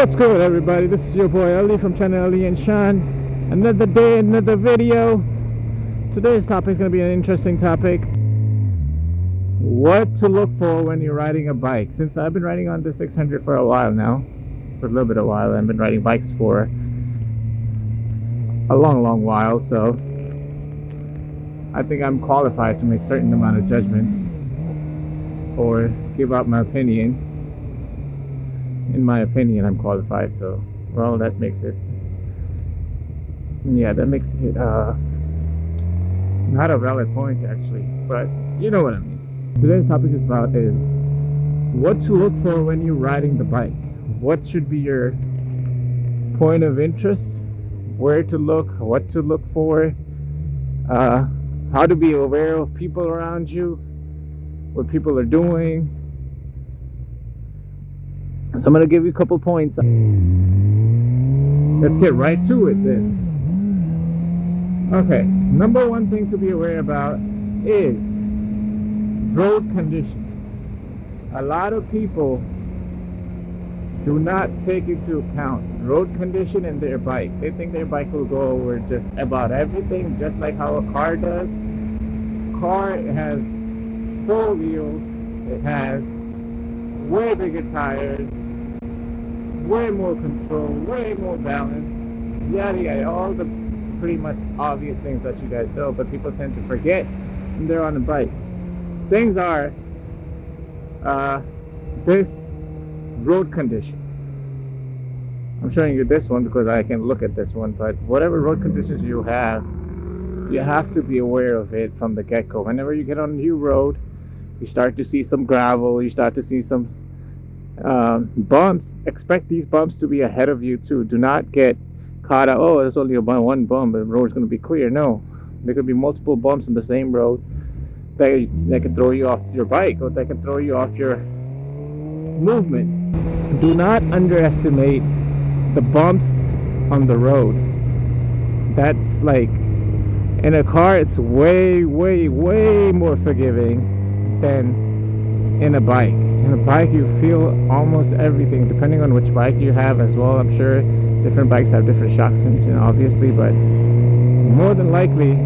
What's good, everybody? This is your boy Ali from Channel Ali and Sean. Another day, another video. Today's topic is going to be an interesting topic. What to look for when you're riding a bike. Since I've been riding on the 600 for a while now, for a little bit of a while, I've been riding bikes for a long while, so I think I'm qualified to make certain amount of judgments or give out my opinion. In my opinion, I'm qualified, so, well, that makes it, not a valid point, actually, but you know what I mean. Today's topic is what to look for when you're riding the bike. What should be your point of interest, where to look, what to look for, how to be aware of people around you, what people are doing. So I'm going to give you a couple points. Let's get right to it then. Okay, number one thing to be aware about is road conditions. A lot of people do not take into account road condition in their bike. They think their bike will go over just about everything, just like how a car does. Car, it has 4 wheels, it has way bigger tires, way more control, way more balanced, yada yada, all the pretty much obvious things that you guys know, but people tend to forget when they're on a bike. Things are this road condition. I'm showing you this one because I can look at this one, but whatever road conditions you have to be aware of it from the get-go. Whenever you get on a new road, you start to see some gravel, you start to see some bumps. Expect these bumps to be ahead of you too. Do not get caught out, oh, there's only one bump, the road's going to be clear. No, there could be multiple bumps in the same road that can throw you off your bike, or that can throw you off your movement. Do not underestimate the bumps on the road. That's like, in a car it's way more forgiving than in a bike. In a bike you feel almost everything, depending on which bike you have as well. I'm sure different bikes have different shock conditions, obviously, but more than likely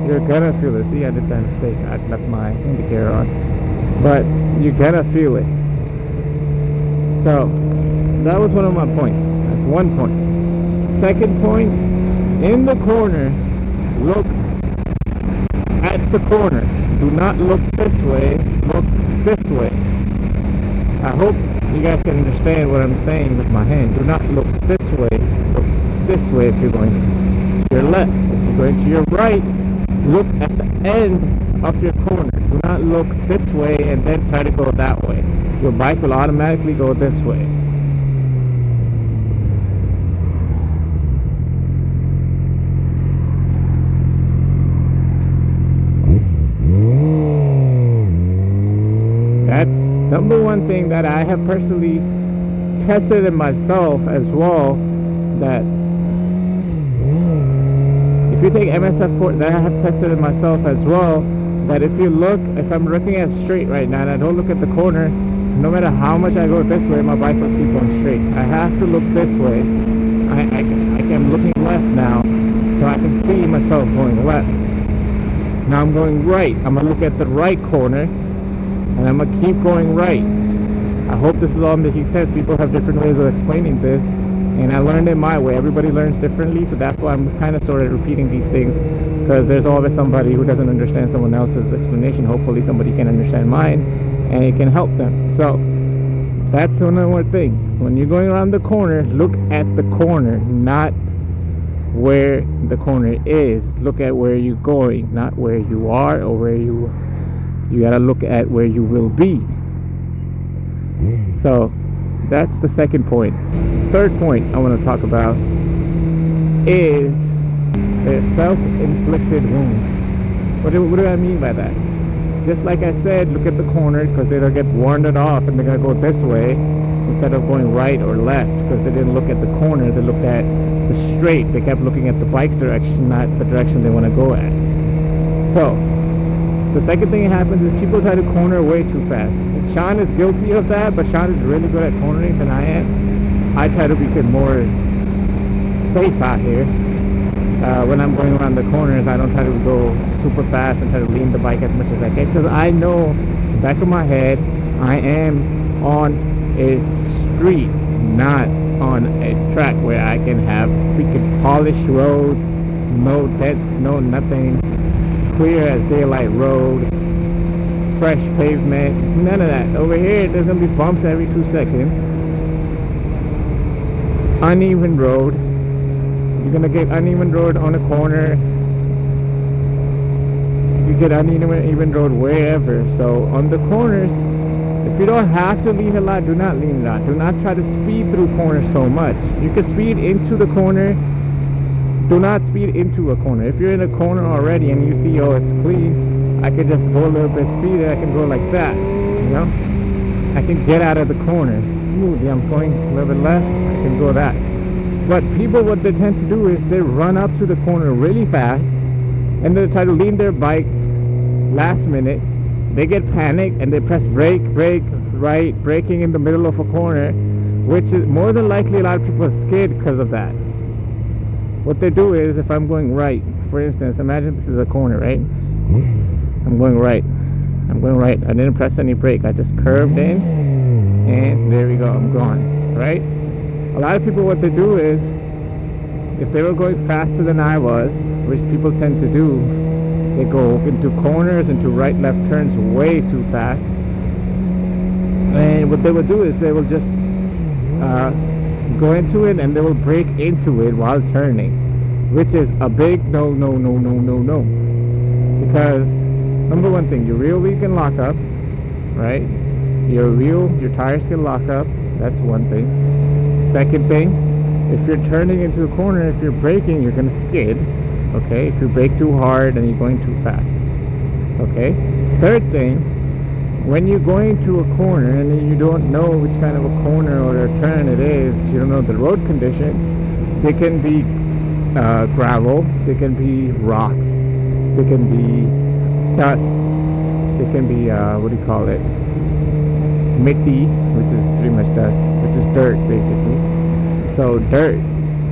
you're gonna feel it. See, I did that mistake, I left my indicator on, but you're gonna feel it. So that was one of my points. That's one point. Second point, in the corner, look at the corner. Do not look this way, look this way. I hope you guys can understand what I'm saying with my hand. Do not look this way, look this way if you're going to your left. If you're going to your right, look at the end of your corner. Do not look this way and then try to go that way. Your bike will automatically go this way. That's number one thing that I have personally tested in myself as well, that if you take MSF course, that I have tested in myself as well, that if I'm looking at straight right now and I don't look at the corner, no matter how much I go this way, my bike will keep going straight. I have to look this way. I'm looking left now, so I can see myself going left. Now I'm going right. I'm going to look at the right corner, and I'm going to keep going right. I hope this is all making sense. People have different ways of explaining this, and I learned it my way. Everybody learns differently, so that's why I'm kind of sort of repeating these things, because there's always somebody who doesn't understand someone else's explanation. Hopefully somebody can understand mine, and it can help them. So that's another one thing. When you're going around the corner, look at the corner, not where the corner is. Look at where you're going, not where you are or where you gotta look at where you will be. So that's the second point. Third point I want to talk about is the self-inflicted wounds. What do I mean by that? Just like I said, look at the corner, because they'll get warded off and they're gonna go this way instead of going right or left, because they didn't look at the corner. They looked at the straight. They kept looking at the bike's direction, not the direction they want to go at. So the second thing that happens is people try to corner way too fast. Sean is guilty of that, but Sean is really good at cornering than I am. I try to be more safe out here. When I'm going around the corners, I don't try to go super fast and try to lean the bike as much as I can, because I know in the back of my head I am on a street, not on a track where I can have freaking polished roads, no dents, no nothing, clear as daylight road, fresh pavement, none of that. Over here there's gonna be bumps every 2 seconds, uneven road. You're gonna get uneven road on a corner. You get uneven road wherever. So on the corners, if you don't have to lean a lot, do not lean a lot. Do not try to speed through corners so much. You can speed into the corner. Do not speed into a corner. If you're in a corner already and you see, oh, it's clean, I can just go a little bit speedy. I can go like that, you know. I can get out of the corner smoothly. I'm going a little bit left. I can go that. But people, what they tend to do is they run up to the corner really fast and they try to lean their bike last minute. They get panicked and they press brake, right, braking in the middle of a corner, which is more than likely a lot of people skid because of that. What they do is, if I'm going right, for instance, imagine this is a corner, right? I'm going right. I didn't press any brake. I just curved in and there we go. I'm gone, right? A lot of people, what they do is, if they were going faster than I was, which people tend to do, they go into corners, into right, left turns way too fast. And what they will do is they will just go into it and they will brake into it while turning, which is a big no. Because number one thing, your rear wheel can lock up, right? Your tires can lock up. That's one thing. Second thing, if you're turning into a corner, if you're braking, you're gonna skid. Okay, if you brake too hard and you're going too fast. Okay. Third thing, when you're going to a corner and you don't know which kind of a corner or a turn it is, you don't know the road condition. They can be gravel, they can be rocks, they can be dust, they can be what do you call it? Mitti, which is pretty much dust, which is dirt basically. So dirt,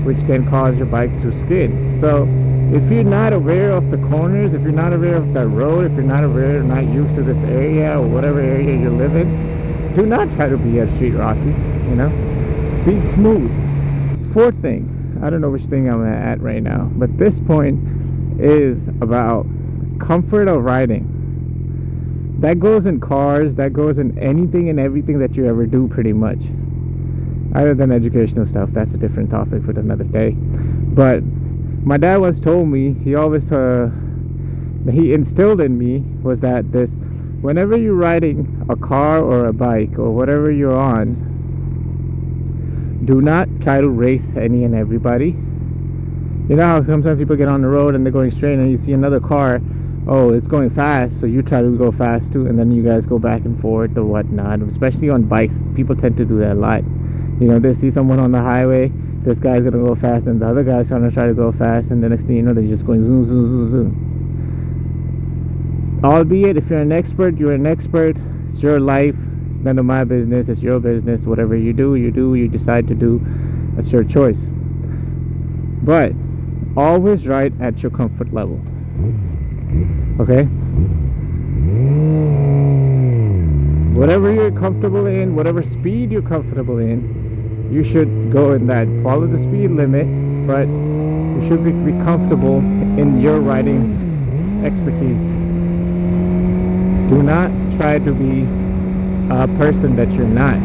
which can cause your bike to skid. So if you're not aware of the corners, if you're not aware of that road, if you're not aware, not used to this area or whatever area you live in, do not try to be a street Rossi, you know. Be smooth. Fourth thing, I don't know which thing I'm at right now, but this point is about comfort of riding. That goes in cars, that goes in anything and everything that you ever do pretty much. Other than educational stuff, that's a different topic for another day. But my dad once told me, he instilled in me was that this, whenever you're riding a car or a bike or whatever you're on, do not try to race any and everybody. You know how sometimes people get on the road and they're going straight and you see another car, oh, it's going fast, so you try to go fast too, and then you guys go back and forth or whatnot. Especially on bikes, people tend to do that a lot. You know, they see someone on the highway, this guy's gonna go fast and the other guy's trying to go fast, and the next thing you know, they're just going zoom, zoom, zoom, zoom. Albeit, if you're an expert, you're an expert. It's your life. It's none of my business. It's your business. Whatever you do, you decide to do. That's your choice. But always ride at your comfort level. Okay? Whatever you're comfortable in, whatever speed you're comfortable in, you should go in that. Follow the speed limit, but you should be comfortable in your riding expertise. Do not try to be a person that you're not.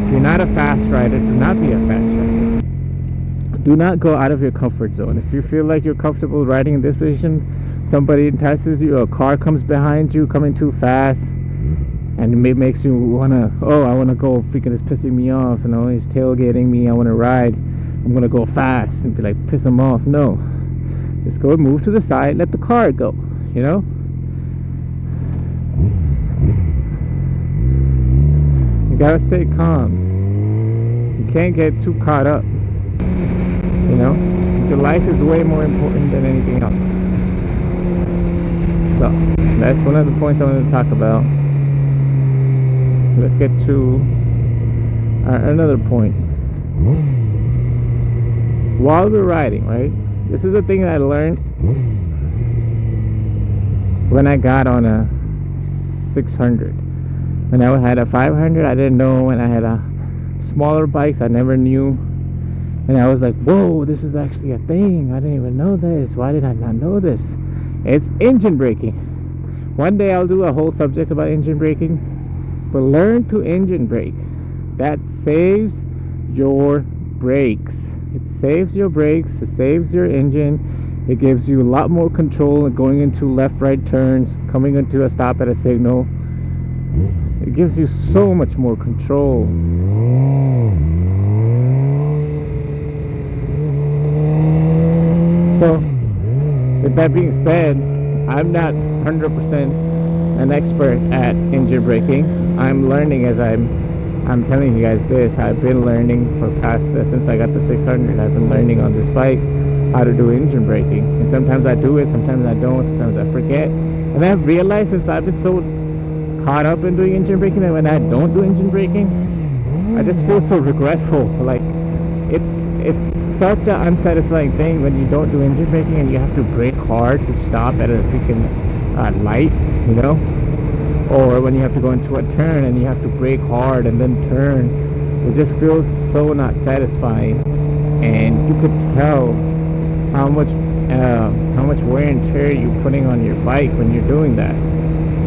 If you're not a fast rider, do not be a fast rider. Do not go out of your comfort zone. If you feel like you're comfortable riding in this position, somebody passes you, a car comes behind you coming too fast, and it makes you wanna, oh, I wanna go, freaking it's pissing me off, you know, he's tailgating me, I wanna ride, I'm gonna go fast, and be like, piss him off. No, just go move to the side, let the car go, you know. You gotta stay calm. You can't get too caught up, you know. Your life is way more important than anything else. So that's one of the points I wanted to talk about. Let's get to another point. while we're riding, right? This is a thing that I learned when I got on a 600. When I had a 500, I didn't know. When I had a smaller bikes, I never knew. And I was like, whoa, this is actually a thing. I didn't even know this. Why did I not know this? It's engine braking. One day I'll do a whole subject about engine braking. But learn to engine brake. That saves your brakes. It saves your brakes. It saves your engine. It gives you a lot more control going into left-right turns, coming into a stop at a signal. It gives you so much more control. So, with that being said, I'm not 100% an expert at engine braking. I'm learning as I'm telling you guys this. I've been learning since I got the 600. I've been learning on this bike how to do engine braking. And sometimes I do it, sometimes I don't, sometimes I forget. And I've realized since I've been so caught up in doing engine braking that when I don't do engine braking, I just feel so regretful. Like it's such an unsatisfying thing when you don't do engine braking and you have to brake hard to stop at a freaking light, you know, or when you have to go into a turn and you have to brake hard and then turn. It just feels so not satisfying, and you could tell how much wear and tear you're putting on your bike when you're doing that.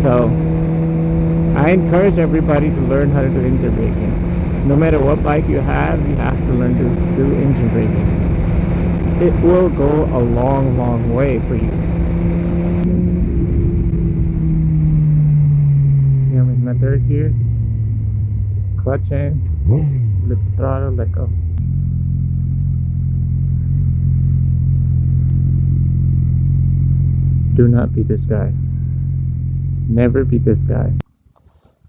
So I encourage everybody to learn how to do engine braking. No matter what bike you have to learn to do engine braking. It will go a long, long way for you. I'm in my third gear. Clutch in, lift the throttle, let go. Do not be this guy. Never be this guy.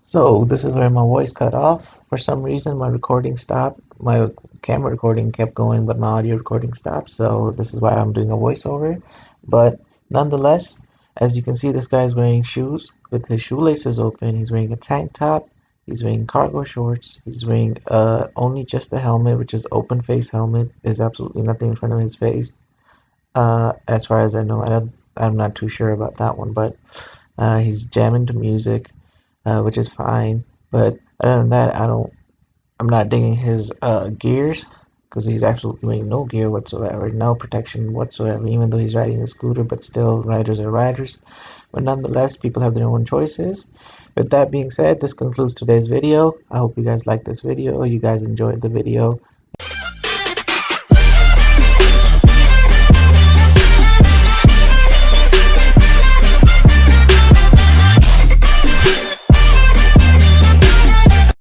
So this is where my voice cut off. For some reason my recording stopped. My camera recording kept going, but my audio recording stopped. So this is why I'm doing a voiceover. But nonetheless, as you can see, this guy is wearing shoes with his shoelaces open. He's wearing a tank top. He's wearing cargo shorts. He's wearing only just a helmet, which is open face helmet. There's absolutely nothing in front of his face. As far as I know, I'm not too sure about that one, but he's jamming to music. Which is fine. But other than that, I'm not digging his gears, because he's absolutely wearing no gear whatsoever, no protection whatsoever, even though he's riding a scooter. But still, riders are riders. But nonetheless, people have their own choices. With that being said, this concludes today's video. I hope you guys liked this video. You guys enjoyed the video.